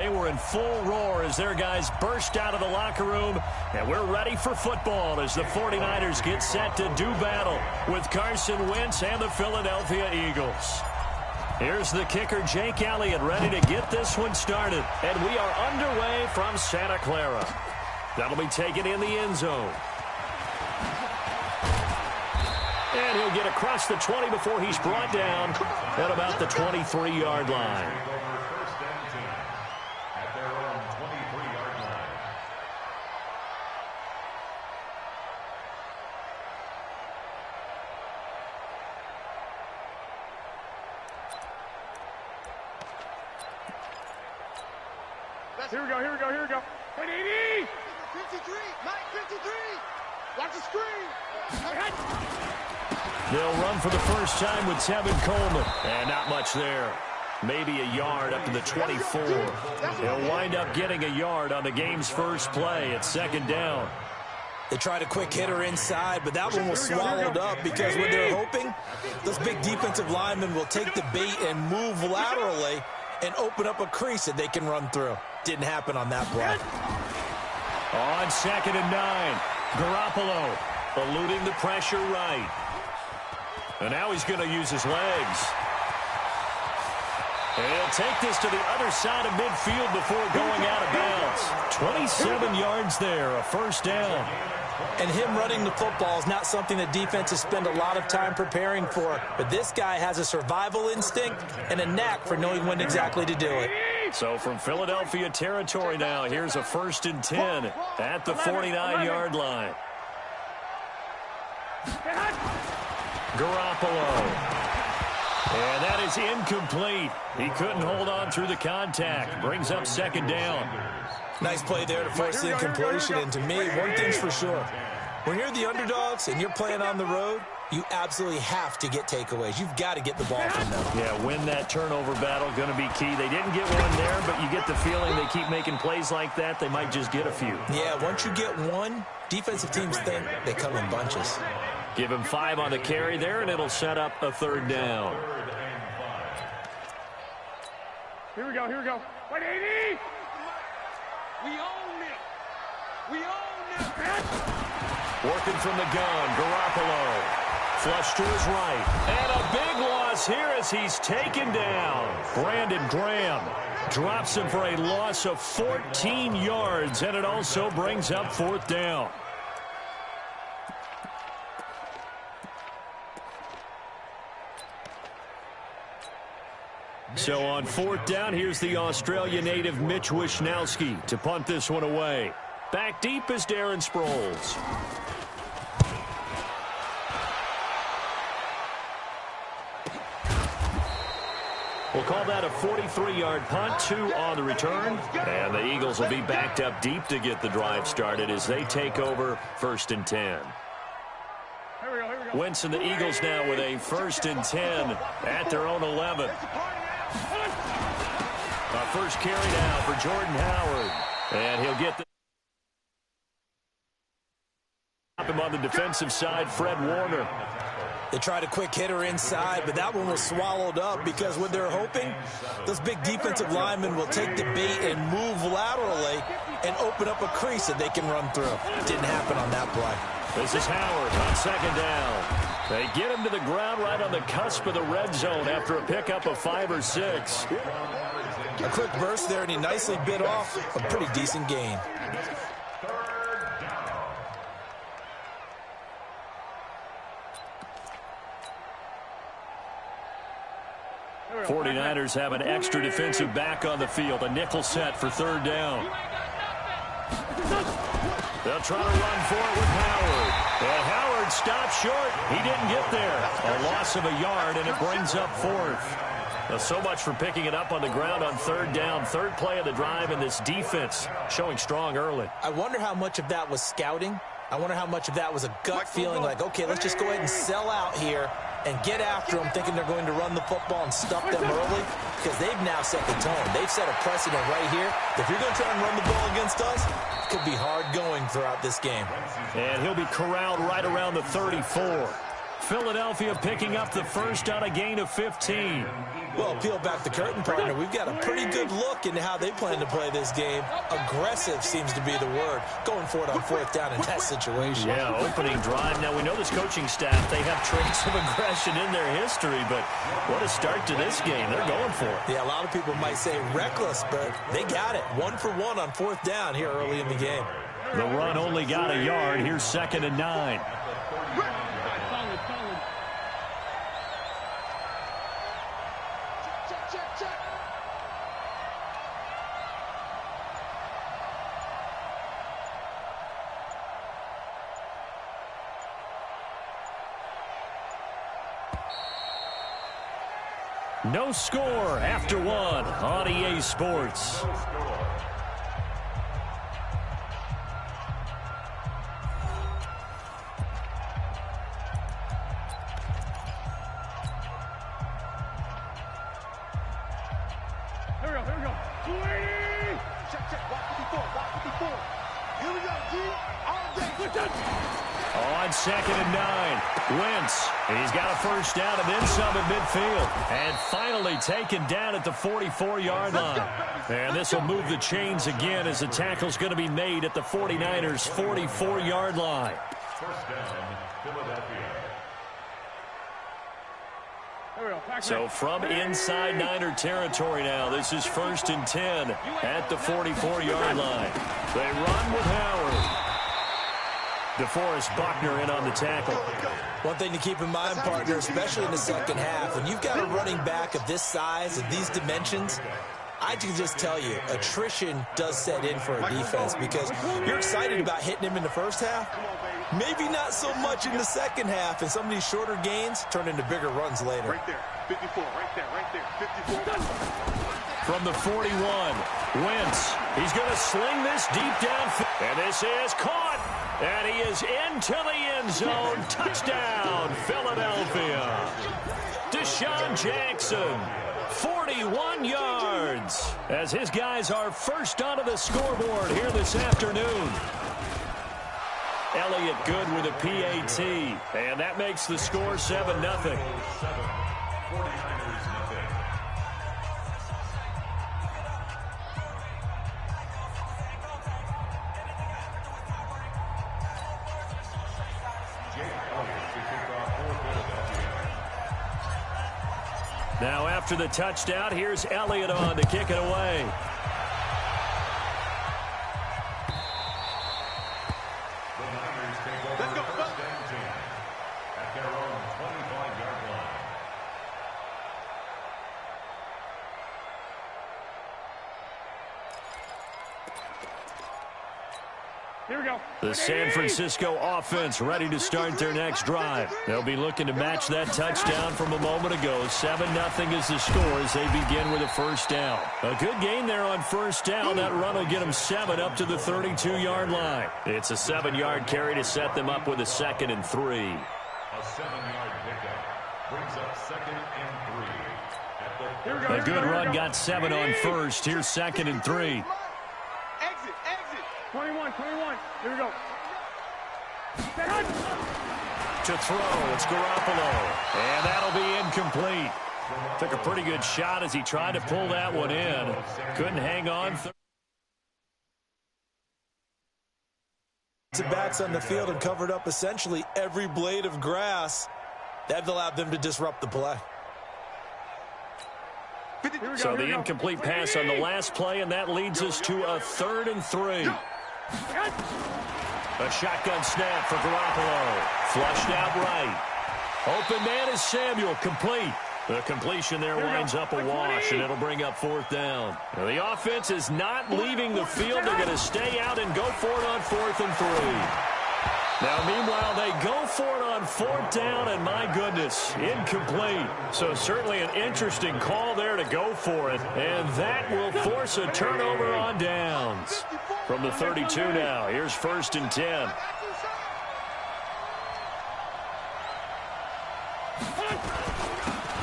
They were in full roar as their guys burst out of the locker room, and we're ready for football as the 49ers get set to do battle with Carson Wentz and the Philadelphia Eagles. Here's the kicker, Jake Elliott, ready to get this one started. And we are underway from Santa Clara. That'll be taken in the end zone. And he'll get across the 20 before he's brought down at about the 23-yard line. Here we go. Wait, 80! 53, Mike, 53! Watch the screen! They'll run for the first time with Tevin Coleman. And not much there. Maybe a yard up to the 24. He'll wind up getting a yard on the game's first play at second down. They tried a quick hitter inside, but that one was swallowed up because what they're hoping, those big defensive linemen will take the bait and move laterally and open up a crease that they can run through. Didn't happen on that play. On 2nd and 9, Garoppolo eluding the pressure right. And now he's going to use his legs. And he'll take this to the other side of midfield before going out of bounds. 27 yards there, a first down. And him running the football is not something that defenses spend a lot of time preparing for. But this guy has a survival instinct and a knack for knowing when exactly to do it. So from Philadelphia territory now, here's a 1st and 10 at the 49-yard line. Garoppolo. And that is incomplete. He couldn't hold on through the contact. Brings up 2nd down. Nice play there to force the incompletion. And to me, one thing's for sure. When you're the underdogs and you're playing on the road, you absolutely have to get takeaways. You've got to get the ball from them. Yeah, win that turnover battle, going to be key. They didn't get one there, but you get the feeling they keep making plays like that, they might just get a few. Yeah, once you get one, defensive teams think they come in bunches. Give him 5 on the carry there, and it'll set up a 3rd down. Here we go. Wait, 80! We own it! Working from the gun, Garoppolo. Flush to his right. And a big loss here as he's taken down. Brandon Graham drops him for a loss of 14 yards, and it also brings up 4th down. So on 4th down, here's the Australia native Mitch Wishnowski to punt this one away. Back deep is Darren Sproles. We'll call that a 43-yard punt, 2 on the return. And the Eagles will be backed up deep to get the drive started as they take over 1st and 10. Wentz and the Eagles now with a 1st and 10 at their own 11. Our first carry now for Jordan Howard. And he'll get him on the defensive side, Fred Warner. They tried a quick hitter inside, but that one was swallowed up because what they're hoping, those big defensive linemen will take the bait and move laterally and open up a crease that they can run through. Didn't happen on that play. This is Howard on 2nd down. They get him to the ground right on the cusp of the red zone after a pickup of 5 or 6. A quick burst there, and he nicely bit off a pretty decent gain. 49ers have an extra defensive back on the field. A nickel set for 3rd down. They'll try to run for it with Howard. And Howard stopped short. He didn't get there. A loss of a yard, and it brings up 4th. Now, so much for picking it up on the ground on 3rd down. 3rd play of the drive, and this defense showing strong early. I wonder how much of that was scouting. I wonder how much of that was a gut feeling like, okay, let's just go ahead and sell out here and get after them, thinking they're going to run the football and stuff them early, because they've now set the tone. They've set a precedent right here. If you're going to try and run the ball against us, it could be hard going throughout this game. And he'll be corralled right around the 34. Philadelphia picking up the first on a gain of 15. Well, peel back the curtain, partner. We've got a pretty good look into how they plan to play this game. Aggressive seems to be the word. Going for it on fourth down in that situation. Yeah, opening drive. Now, we know this coaching staff, they have traits of aggression in their history, but what a start to this game. They're going for it. Yeah, a lot of people might say reckless, but they got it. 1 for 1 on fourth down here early in the game. The run only got a yard. Here's 2nd and 9. No score after 1 on EA Sports. Here we go, here we go. 280! Check, walk 54, walk 54. Here we go, G. All day. On 2nd and 9, Wentz. He's got a first down and then some at midfield. And finally taken down at the 44-yard line. And this will move the chains again as the tackle's going to be made at the 49ers' 44-yard line. First down, Philadelphia. So from inside Niner territory now, this is 1st and 10 at the 44-yard line. They run with Howard. DeForest Buckner in on the tackle. One thing to keep in mind, partner, especially in the second half, when you've got a running back of this size, of these dimensions, I can just tell you, attrition does set in for a defense because you're excited about hitting him in the first half. Maybe not so much in the second half, and some of these shorter gains turn into bigger runs later. Right there, 54, right there, 54. From the 41, Wentz. He's going to sling this deep downfield. And this is caught. And he is into the end zone. Touchdown, Philadelphia. Deshaun Jackson, 41 yards. As his guys are first onto the scoreboard here this afternoon. Elliott good with a PAT. And that makes the score 7-0. Now after the touchdown, here's Elliott on to kick it away. Let's go, first down team at their own 25-yard line. Here we go. The San Francisco offense ready to start their next drive. They'll be looking to match that touchdown from a moment ago. 7-0 is the score as they begin with a first down. A good gain there on first down. That run will get them 7 up to the 32-yard line. It's a 7-yard carry to set them up with a 2nd and 3. A 7-yard pickup brings up 2nd and 3. A good run got 7 on first. Here's 2nd and 3. Exit. 21. Here we go. To throw, it's Garoppolo. And that'll be incomplete. Took a pretty good shot as he tried to pull that one in. Couldn't hang on. Backs on the field and covered up essentially every blade of grass. That allowed them to disrupt the play. So the incomplete pass on the last play, and that leads us to a 3rd and 3. A shotgun snap for Garoppolo. Flushed out right. Open man is Samuel, complete. The completion there winds up a wash, and it'll bring up 4th down. Now, the offense is not leaving the field. They're going to stay out and go for it on 4th and 3. Now, meanwhile, they go for it on 4th down, and my goodness, incomplete. So certainly an interesting call there to go for it, and that will force a turnover on downs. From the 32 now, here's 1st and 10.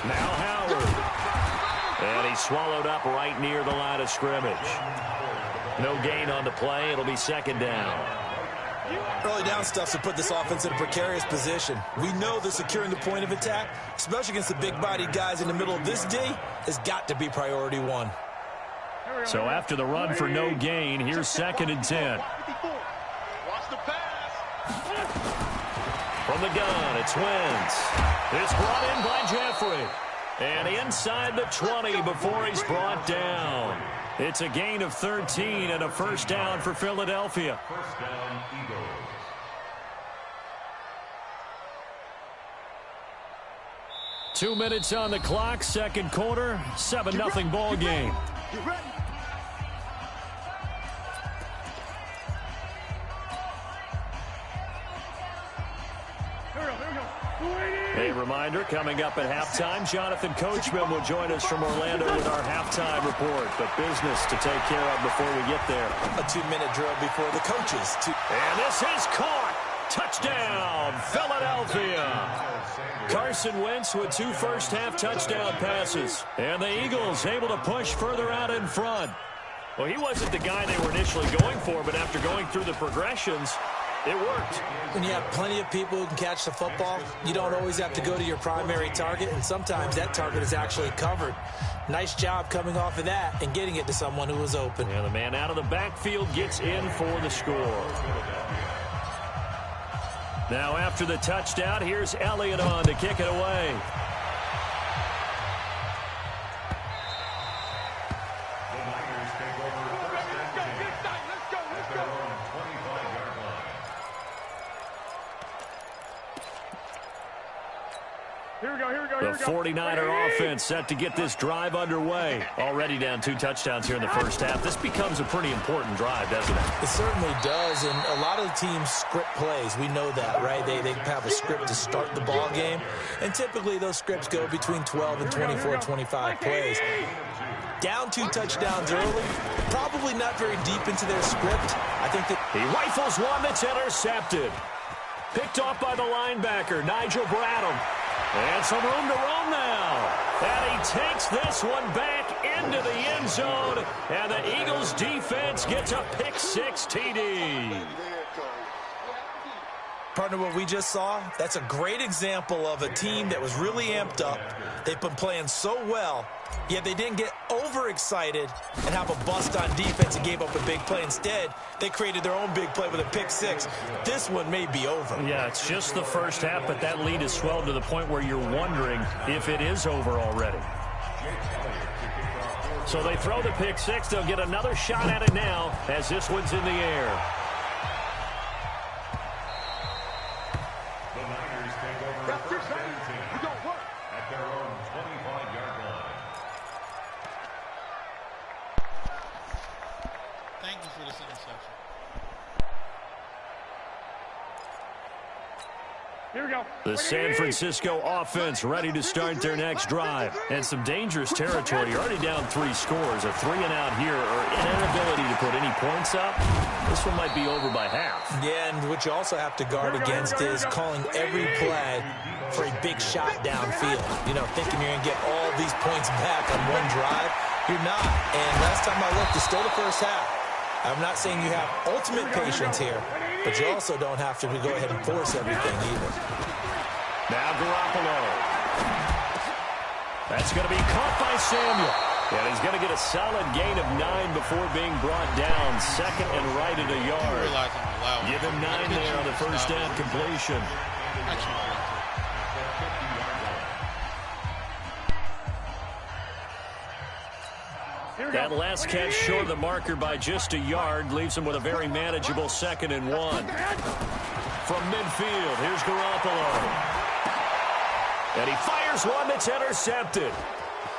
Now Howard. And he's swallowed up right near the line of scrimmage. No gain on the play. It'll be 2nd down. Early down stuff to put this offense in a precarious position. We know that securing the point of attack, especially against the big-bodied guys in the middle of this D, has got to be priority one. So after the run for no gain, here's 2nd and 10. Watch the pass. From the gun, it's Wentz. It's brought in by Jeffrey. And inside the 20 before he's brought down. It's a gain of 13 and a first down for Philadelphia. First down, Eagles. Two minutes on the clock, second quarter, 7-0 ball game. Get ready. A reminder, coming up at halftime, Jonathan Coachman will join us from Orlando with our halftime report. But business to take care of before we get there. A 2-minute drill before the coaches. And this is caught. Touchdown, Philadelphia. Carson Wentz with 2 first-half touchdown passes. And the Eagles able to push further out in front. Well, he wasn't the guy they were initially going for, but after going through the progressions, it worked. When you have plenty of people who can catch the football, you don't always have to go to your primary target, and sometimes that target is actually covered. Nice job coming off of that and getting it to someone who was open. And the man out of the backfield gets in for the score. Now after the touchdown, here's Elliott on to kick it away. The 49er offense set to get this drive underway. Already down 2 touchdowns here in the first half. This becomes a pretty important drive, doesn't it? It certainly does, and a lot of the teams script plays. We know that, right? They have a script to start the ball game, and typically those scripts go between 12 and 24, 25 plays. Down 2 touchdowns early, probably not very deep into their script. I think that he rifles one that's intercepted. Picked off by the linebacker, Nigel Bradham. And some room to roam now. And he takes this one back into the end zone. And the Eagles defense gets a pick-6 TD. Partner, what we just saw, that's a great example of a team that was really amped up. They've been playing so well, yet they didn't get overexcited and have a bust on defense and gave up a big play. Instead, they created their own big play with a pick-6. This one may be over. Yeah, it's just the first half, but that lead has swelled to the point where you're wondering if it is over already. So they throw the pick-6. They'll get another shot at it now as this one's in the air. The San Francisco offense ready to start their next drive. And some dangerous territory. You're already down 3 scores. A 3-and-out here or an inability to put any points up. This one might be over by half. Yeah, and what you also have to guard against is calling every play for a big shot downfield. You know, thinking you're going to get all these points back on one drive. You're not. And last time I looked, it's still the first half. I'm not saying you have ultimate patience here, but you also don't have to go ahead and force everything either. Now Garoppolo. That's going to be caught by Samuel. And he's going to get a solid gain of 9 before being brought down. 2nd and right at a yard. Give him 9 there on the first down completion. That last catch short of the marker by just a yard leaves him with a very manageable 2nd and 1. From midfield, here's Garoppolo. And he fires one that's intercepted.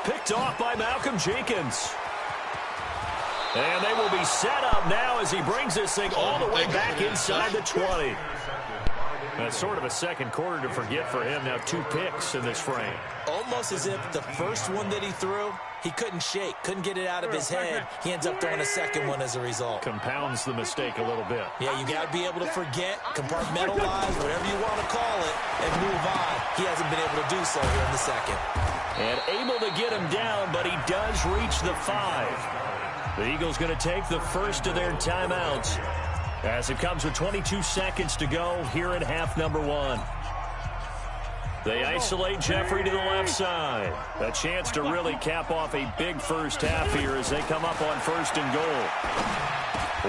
Picked off by Malcolm Jenkins. And they will be set up now as he brings this thing all the way back inside the 20. That's sort of a second quarter to forget for him. Now 2 picks in this frame. Almost as if the first one that he threw, he couldn't shake, couldn't get it out of his head. He ends up throwing a second one as a result. Compounds the mistake a little bit. Yeah, you got to be able to forget, compartmentalize, whatever you want to call it, and move on. He hasn't been able to do so here in the second. And able to get him down, but he does reach the 5. The Eagles going to take the first of their timeouts. as it comes with 22 seconds to go here in half number one. They isolate Jeffrey to the left side. A chance to really cap off a big first half here as they come up on 1st and goal.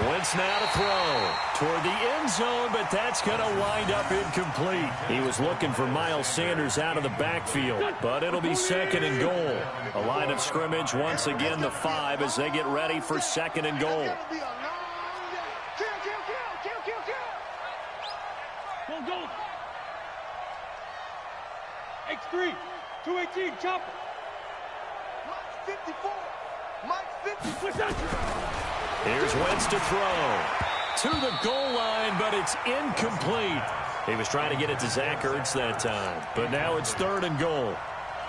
Wentz now to throw toward the end zone, but that's going to wind up incomplete. He was looking for Miles Sanders out of the backfield, but it'll be 2nd and goal. A line of scrimmage once again the 5 as they get ready for 2nd and goal. Go. X3, 218, chopper. Mike 54. Mike 50. Here's Wentz to throw to the goal line, but it's incomplete. He was trying to get it to Zach Ertz that time, but now it's 3rd and goal.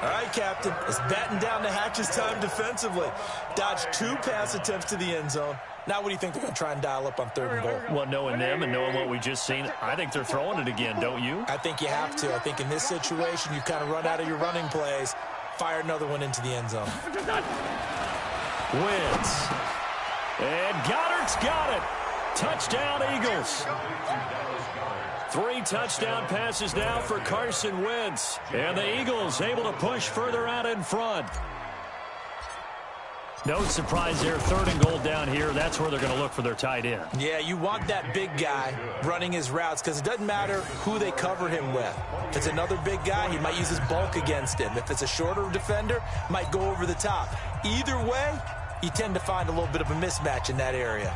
All right, Captain. It's batten down the hatches time defensively. Dodged 2 pass attempts to the end zone. Now what do you think they're going to try and dial up on 3rd and goal? Well, knowing them and knowing what we just seen, I think they're throwing it again, don't you? I think you have to. I think in this situation, you kind of run out of your running plays, fire another one into the end zone. Wentz. And Goddard's got it. Touchdown, Eagles. 3 touchdown passes now for Carson Wentz. And the Eagles able to push further out in front. No surprise there, 3rd and goal down here. That's where they're going to look for their tight end. Yeah, you want that big guy running his routes because it doesn't matter who they cover him with. If it's another big guy, he might use his bulk against him. If it's a shorter defender, might go over the top. Either way, you tend to find a little bit of a mismatch in that area.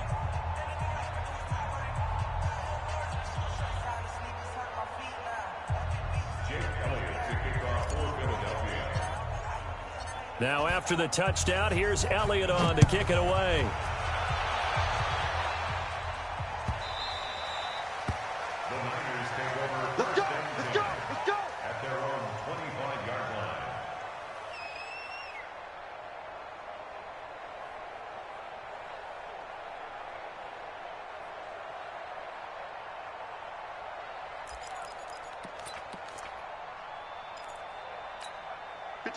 Now after the touchdown, here's Elliott on to kick it away. The Niners take over. Let's go. At their own 25-yard line.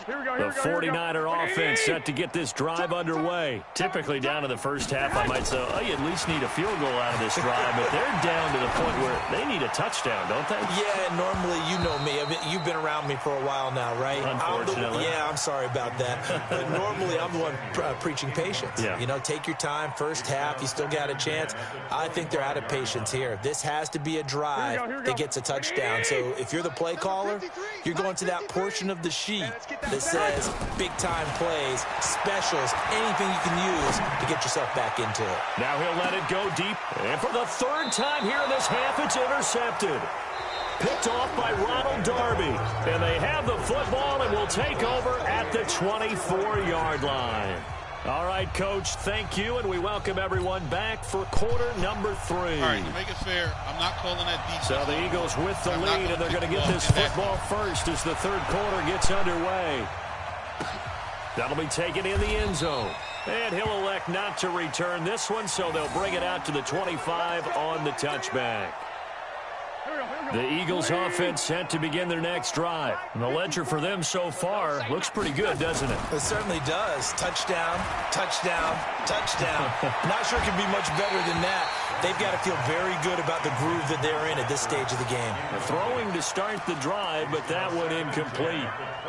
The 49er offense set to get this drive underway. Typically down to the first half, I might say, oh, you at least need a field goal out of this drive, but they're down to the point where they need a touchdown, don't they? Yeah, normally, you know me. You've been around me for a while now, right? Unfortunately. I'm sorry about that. But normally, I'm the one preaching patience. Yeah. You know, take your time, first half, you still got a chance. I think they're out of patience here. This has to be a drive that gets a touchdown. So if you're the play caller, you're going to that portion of the sheet that says big-time plays, specials, anything you can use to get yourself back into it. Now he'll let it go deep. And for the 3rd time here in this half, it's intercepted. Picked off by Ronald Darby. And they have the football and will take over at the 24-yard line. All right, Coach, thank you, and we welcome everyone back for quarter number 3. All right, to make it fair, I'm not calling that defense. So the Eagles with the lead, and they're going to get this football first as the 3rd quarter gets underway. That'll be taken in the end zone. And he'll elect not to return this one, so they'll bring it out to the 25 on the touchback. The Eagles offense set to begin their next drive. And the ledger for them so far looks pretty good, doesn't it? It certainly does. Touchdown, touchdown, touchdown. Not sure it can be much better than that. They've got to feel very good about the groove that they're in at this stage of the game. Throwing to start the drive, but that one incomplete.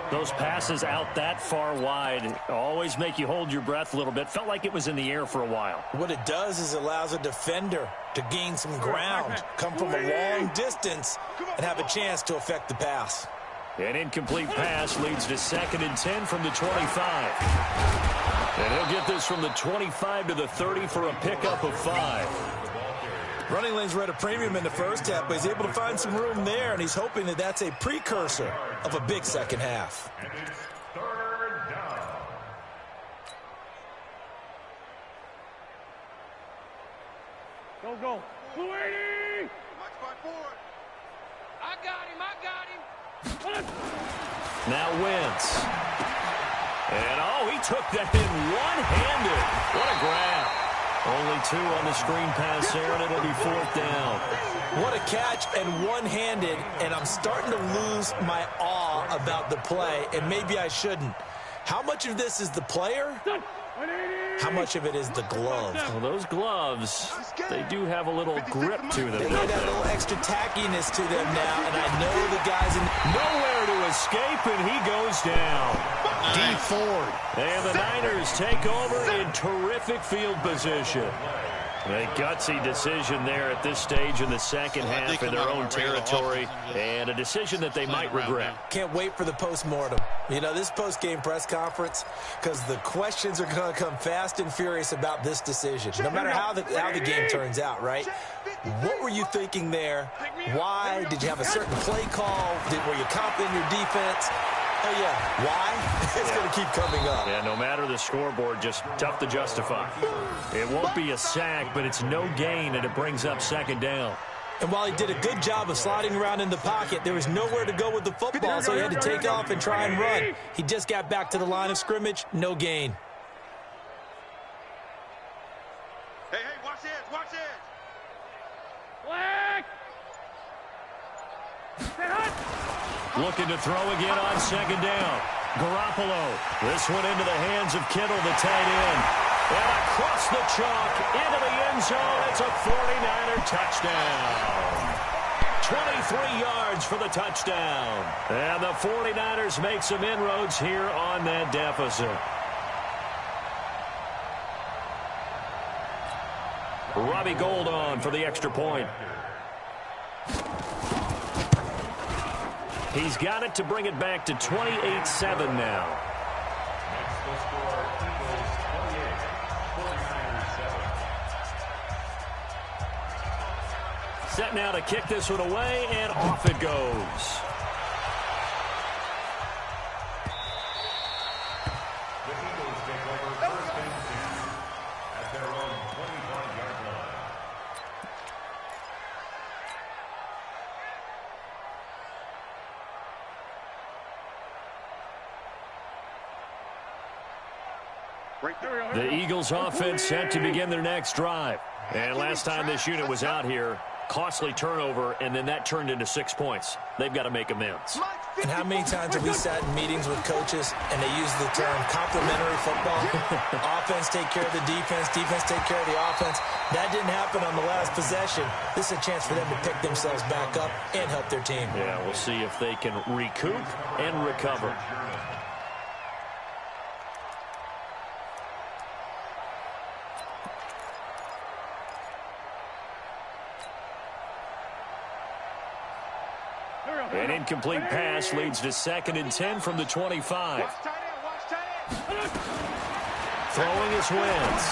Those passes out that far wide always make you hold your breath a little bit. Felt like it was in the air for a while. What it does is allows a defender to gain some ground, come from a long distance, and have a chance to affect the pass. An incomplete pass leads to 2nd and 10 from the 25. And he'll get this from the 25 to the 30 for a pickup of 5. Running lanes were at a premium in the first half, but he's able to find some room there, and he's hoping that that's a precursor of a big second half. And it's 3rd down. Go. 280! I got him. Now Wentz. And, he took that in one-handed. What a grab. Only 2 on the screen pass there, and it'll be 4th down. What a catch and one-handed, and I'm starting to lose my awe about the play, and maybe I shouldn't. How much of this is the player? 180! How much of it is the glove? Well, those gloves, they do have a little grip to them. They got a little extra tackiness to them now, and I know the guys in... Nowhere to escape, and he goes down. D Ford. And the Niners take over in terrific field position. A gutsy decision there at this stage in the second half in their own territory, and a decision that they might regret. Can't wait for the post-mortem. You know, this post-game press conference, because the questions are going to come fast and furious about this decision, no matter how the game turns out, right? What were you thinking there? Why? Did you have a certain play call? Were you confident in your defense? Oh, yeah. Why? It's going to keep coming up. Yeah, no matter the scoreboard, just tough to justify. It won't be a sack, but it's no gain, and it brings up second down. And while he did a good job of sliding around in the pocket, there was nowhere to go with the football, so he had to take off and try and run. He just got back to the line of scrimmage, no gain. Hey, watch this, watch this. Looking to throw again on second down. Garoppolo. This one into the hands of Kittle, the tight end. And across the chalk, into the end zone. It's a 49er touchdown. 23 yards for the touchdown. And the 49ers make some inroads here on that deficit. Robbie Gould on for the extra point. He's got it to bring it back to 28-7 now. Set now to kick this one away, and off it goes. The Eagles offense set to begin their next drive. And last time this unit was out here, costly turnover, and then that turned into 6 points. They've got to make amends. And how many times have we sat in meetings with coaches and they use the term complementary football? Offense take care of the defense, defense take care of the offense. That didn't happen on the last possession. This is a chance for them to pick themselves back up and help their team. Yeah, we'll see if they can recoup and recover. An incomplete pass leads to 2nd and 10 from the 25. Throwing his Wentz.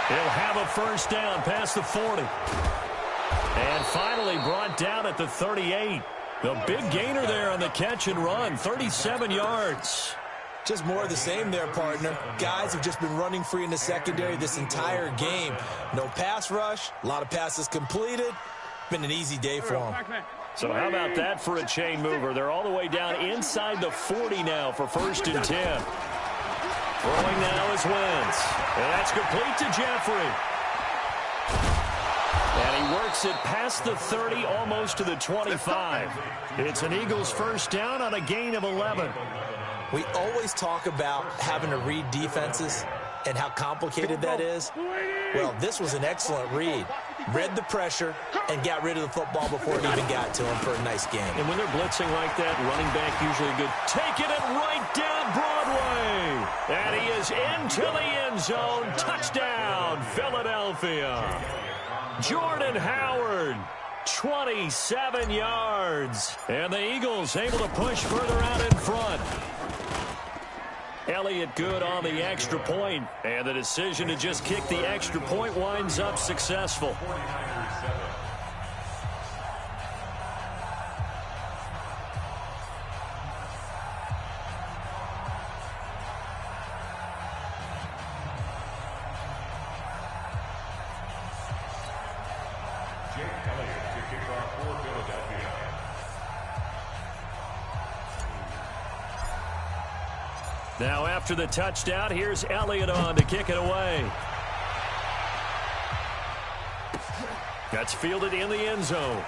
He'll have a first down past the 40. And finally brought down at the 38. The big gainer there on the catch and run, 37 yards. Just more of the same there, partner. Guys have just been running free in the secondary this entire game. No pass rush, a lot of passes completed. Been an easy day for them. So how about that for a chain mover? They're all the way down inside the 40 now for 1st and 10. Throwing now is Wentz. And that's complete to Jeffrey. And he works it past the 30, almost to the 25. It's an Eagles first down on a gain of 11. We always talk about having to read defenses and how complicated that is. Well, this was an excellent read. Read the pressure and got rid of the football before it even got to him for a nice game. And when they're blitzing like that, running back usually good. Taking it right down Broadway. And he is into the end zone. Touchdown, Philadelphia. Jordan Howard, 27 yards. And the Eagles able to push further out in front. Elliott good on the extra point, and the decision to just kick the extra point winds up successful. Now after the touchdown, here's Elliott on to kick it away. That's fielded in the end zone.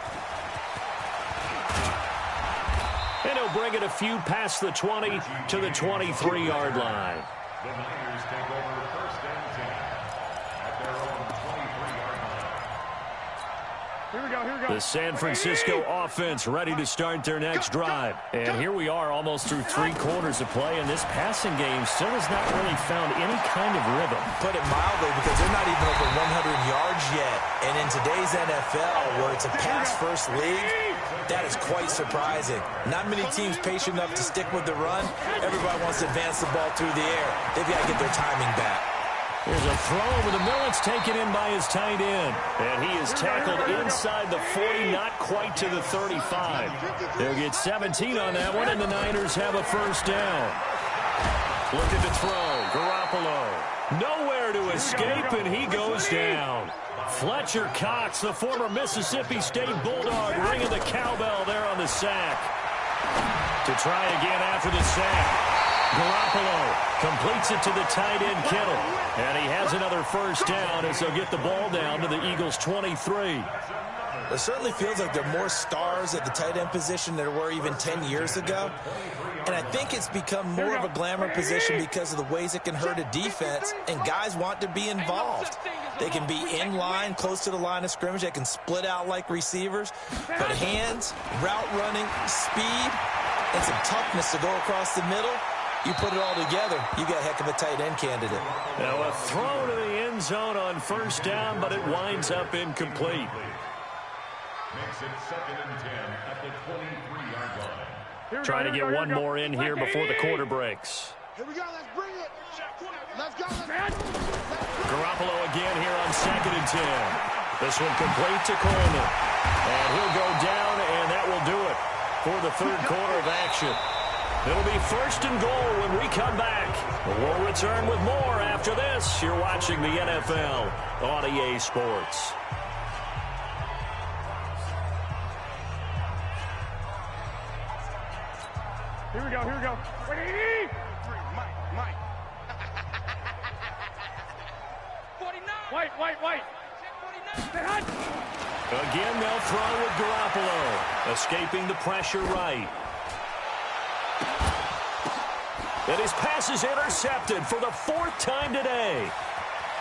And he'll bring it a few past the 20 to the 23-yard line. The Niners take over 1st The San Francisco offense ready to start their next drive. And here we are almost through 3 quarters of play, and this passing game still has not really found any kind of rhythm. Put it mildly, because they're not even over 100 yards yet. And in today's NFL, where it's a pass-first league, that is quite surprising. Not many teams patient enough to stick with the run. Everybody wants to advance the ball through the air. They've got to get their timing back. There's a throw over the middle. It's taken in by his tight end. And he is tackled inside the 40, not quite to the 35. They'll get 17 on that one, and the Niners have a first down. Looking to throw. Garoppolo. Nowhere to escape, and he goes down. Fletcher Cox, the former Mississippi State Bulldog, ringing the cowbell there on the sack. To try again after the sack. Garoppolo completes it to the tight end, Kittle. And he has another first down as they'll get the ball down to the Eagles' 23. It certainly feels like there are more stars at the tight end position than there were even 10 years ago. And I think it's become more of a glamour position because of the ways it can hurt a defense, and guys want to be involved. They can be in line, close to the line of scrimmage. They can split out like receivers. But hands, route running, speed, and some toughness to go across the middle, you put it all together, you got a heck of a tight end candidate. Now a throw to the end zone on first down, but it winds up incomplete. Makes it 2nd and 10 at the 23-yard line. Trying to get one more in here before the quarter breaks. Here we go, let's bring it. Let's go, let's go. Garoppolo again here on 2nd and 10. This one complete to Coleman. And he'll go down, and that will do it for the 3rd quarter of action. It'll be 1st and goal when we come back. We'll return with more after this. You're watching the NFL on EA Sports. Here we go, here we go. Mike. 49. White. Again, they'll throw with Garoppolo. Escaping the pressure right. And his pass is intercepted for the 4th time today.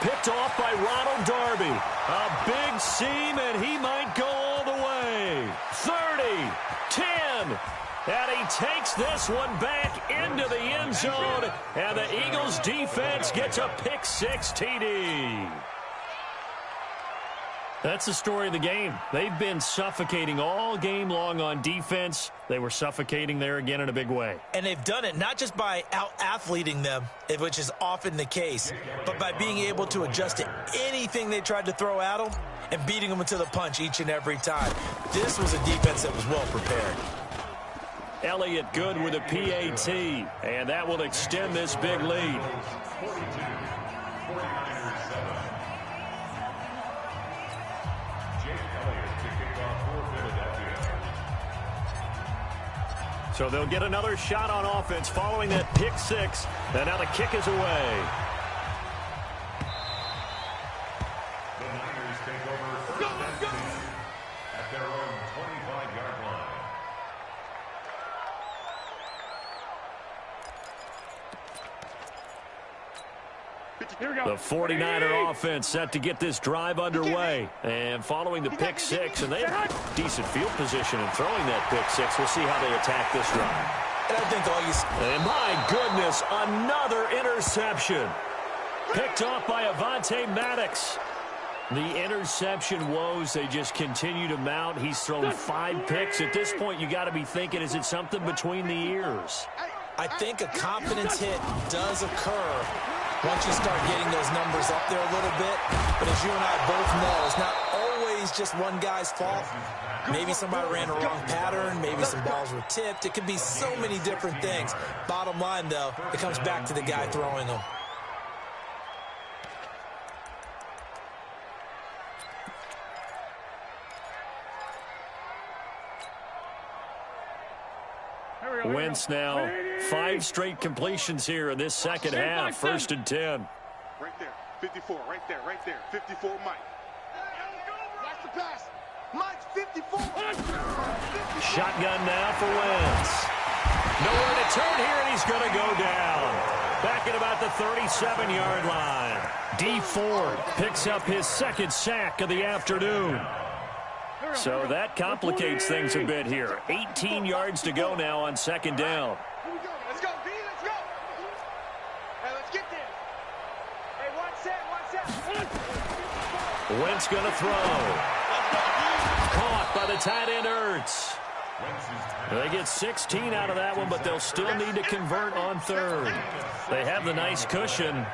Picked off by Ronald Darby. A big seam, and he might go all the way. 30, 10. And he takes this one back into the end zone. And the Eagles defense gets a pick-6 TD. That's the story of the game. They've been suffocating all game long on defense. They were suffocating there again in a big way. And they've done it not just by out-athleting them, which is often the case, but by being able to adjust to anything they tried to throw at them and beating them into the punch each and every time. This was a defense that was well prepared. Elliott good with a PAT, and that will extend this big lead. So they'll get another shot on offense following that pick-6, and now the kick is away. The Niners take over 1st and 10 at their own 25-yard line. The 49er offense set to get this drive underway. And following the pick-6, and they have decent field position in throwing that pick-6. We'll see how they attack this drive. And I think all you... And my goodness, another interception. Picked off by Avonte Maddox. The interception woes, they just continue to mount. He's thrown 5 picks. At this point, you got to be thinking, is it something between the ears? I think a confidence hit does occur once you start getting those numbers up there a little bit. But as you and I both know, it's not always just one guy's fault. Maybe somebody ran a wrong pattern. Maybe some balls were tipped. It could be so many different things. Bottom line, though, it comes back to the guy throwing them. Wentz now 5 straight completions here in this second half. 1st and 10. Right there, 54, right there, 54, Mike. Watch the pass. Mike's 54. Shotgun now for Wentz. Nowhere to turn here, and he's going to go down. Back at about the 37-yard line. D. Ford picks up his 2nd sack of the afternoon. So that complicates things a bit here. 18 yards to go now on second down. Here we go. Let's go, D. Let's go. Hey, let's get there. Hey, one set. Wentz going to throw. Caught by the tight end, Ertz. They get 16 out of that one, but they'll still need to convert on third. They have the nice cushion.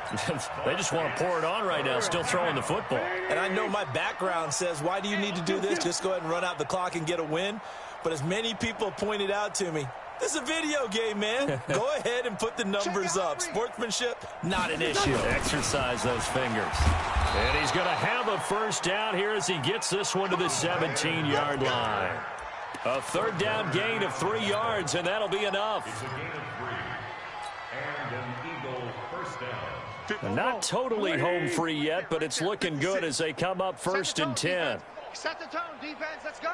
They just want to pour it on right now, still throwing the football. And I know my background says, why do you need to do this? Just go ahead and run out the clock and get a win. But as many people pointed out to me, this is a video game, man. Go ahead and put the numbers up. Sportsmanship, not an issue. Exercise those fingers. And he's going to have a first down here as he gets this one to the 17-yard line. A third down gain of 3 yards, and that'll be enough. It's a gain of 3. And an Eagle first down. Not totally home free yet, but it's looking good as they come up first and 10. Set the tone, defense. Let's go.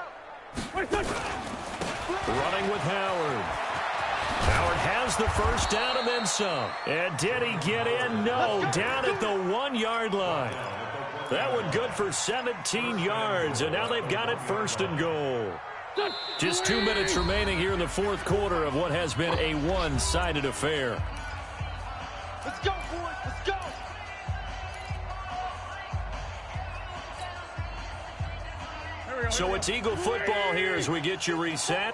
Running with Howard. Howard has the first down and then some. And did he get in? No, down at the 1-yard line. That one good for 17 yards, and now they've got it first and goal. Just 2 minutes remaining here in the fourth quarter of what has been a one-sided affair. Let's go, boys. Let's go. So it's Eagle football here as we get you reset.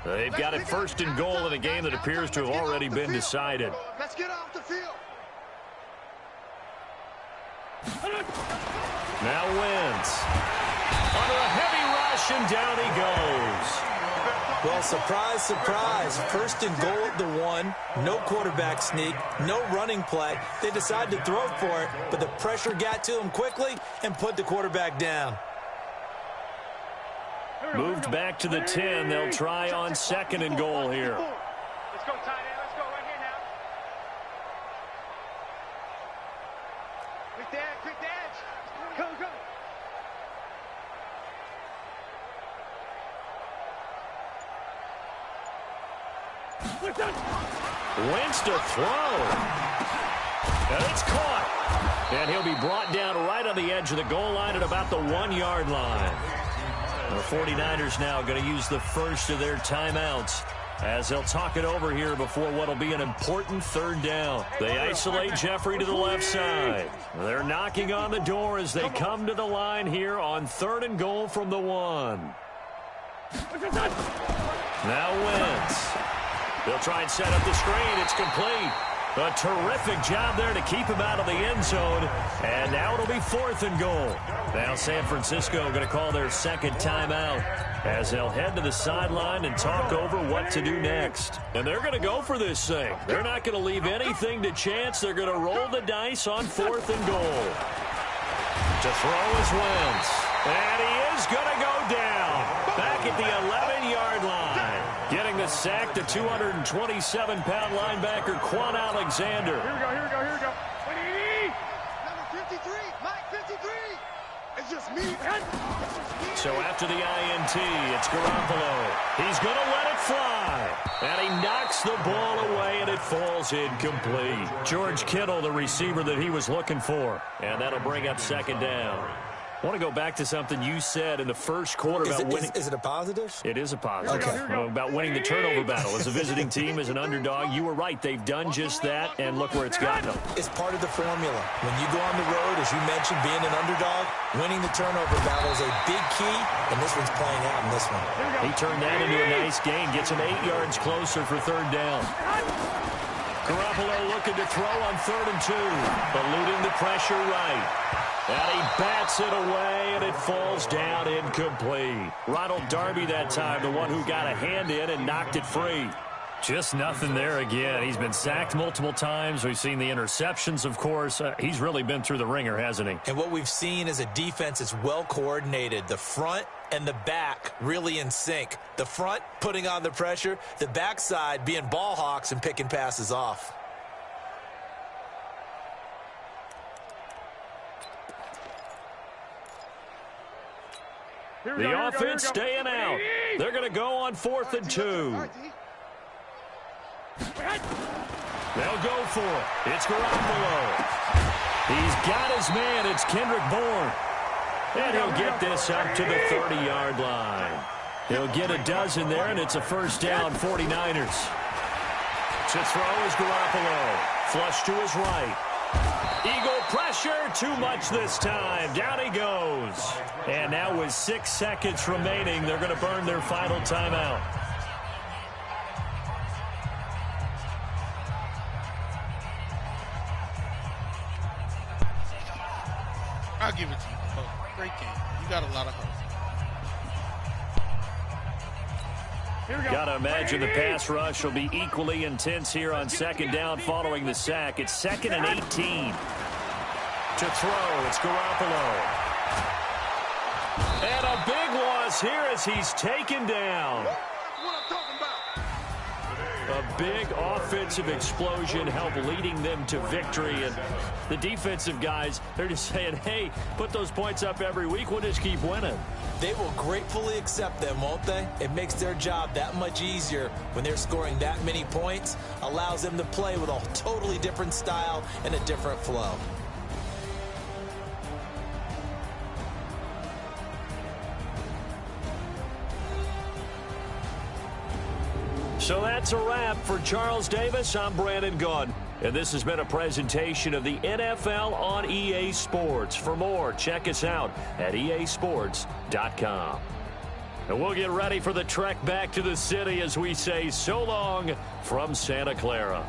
They've got it first and goal in a game that appears to have already been decided. Let's get off the field. Now Wentz. Under a heavy rush, and down he goes. Well, surprise, surprise. First and goal at the 1. No quarterback sneak. No running play. They decided to throw for it, but the pressure got to them quickly and put the quarterback down. Moved back to the 10. They'll try on second and goal here. Let's go, tight end. Let's go right here now. Quick the edge. Go, go. Wentz to throw. And it's caught. And he'll be brought down right on the edge of the goal line at about the 1-yard line. The 49ers now going to use the first of their timeouts as they'll talk it over here before what will be an important third down. They isolate Jeffrey to the left side. They're knocking on the door as they come to the line here on third and goal from the 1. Now Wentz. They'll try and set up the screen. It's complete. A terrific job there to keep him out of the end zone. And now it'll be fourth and goal. Now San Francisco going to call their second timeout as they'll head to the sideline and talk over what to do next. And they're going to go for this thing. They're not going to leave anything to chance. They're going to roll the dice on fourth and goal. To throw is Wentz. And he is going to go down. Back at the 11-yard line. Getting the sack, the 227-pound linebacker, Quan Alexander. Here we go. Number 53, Mike 53. It's just me. So after the INT, it's Garoppolo. He's going to let it fly. And he knocks the ball away, and it falls incomplete. George Kittle, the receiver that he was looking for. And that'll bring up second down. I want to go back to something you said in the first quarter about winning. Is it a positive? It is a positive. Okay. About winning the turnover battle. As a visiting team, as an underdog, you were right. They've done just that, and look where it's gotten them. It's part of the formula. When you go on the road, as you mentioned, being an underdog, winning the turnover battle is a big key, and this one's playing out in this one. He turned that into a nice gain. Gets him 8 yards closer for third down. Garoppolo looking to throw on third and 2. Eluding the pressure right. And he bats it away, and it falls down incomplete. Ronald Darby that time, the one who got a hand in and knocked it free. Just nothing there again. He's been sacked multiple times. We've seen the interceptions, of course. He's really been through the ringer, hasn't he? And what we've seen is a defense that's well coordinated. The front and the back really in sync. The front putting on the pressure, the backside being ball hawks and picking passes off. The offense staying out. They're going to go on fourth and 2. They'll go for it. It's Garoppolo. He's got his man. It's Kendrick Bourne. And he'll get this up to the 30-yard line. He'll get a dozen there, and it's a first down, 49ers. To throw is Garoppolo. Flush to his right. Eagle pressure, too much this time. Down he goes. And now with 6 seconds remaining, they're going to burn their final timeout. I'll give it to you. Oh, great game. You got a lot of heart. Got to imagine the pass rush will be equally intense here on second down following the sack. It's 2nd and 18. To throw, it's Garoppolo. And a big loss here as he's taken down. A big offensive explosion helped leading them to victory. And the defensive guys, they're just saying, hey, put those points up every week. We'll just keep winning. They will gratefully accept them, won't they? It makes their job that much easier when they're scoring that many points. Allows them to play with a totally different style and a different flow. So that's a wrap for Charles Davis. I'm Brandon Gaudin, and this has been a presentation of the NFL on EA Sports. For more, check us out at easports.com. And we'll get ready for the trek back to the city as we say so long from Santa Clara.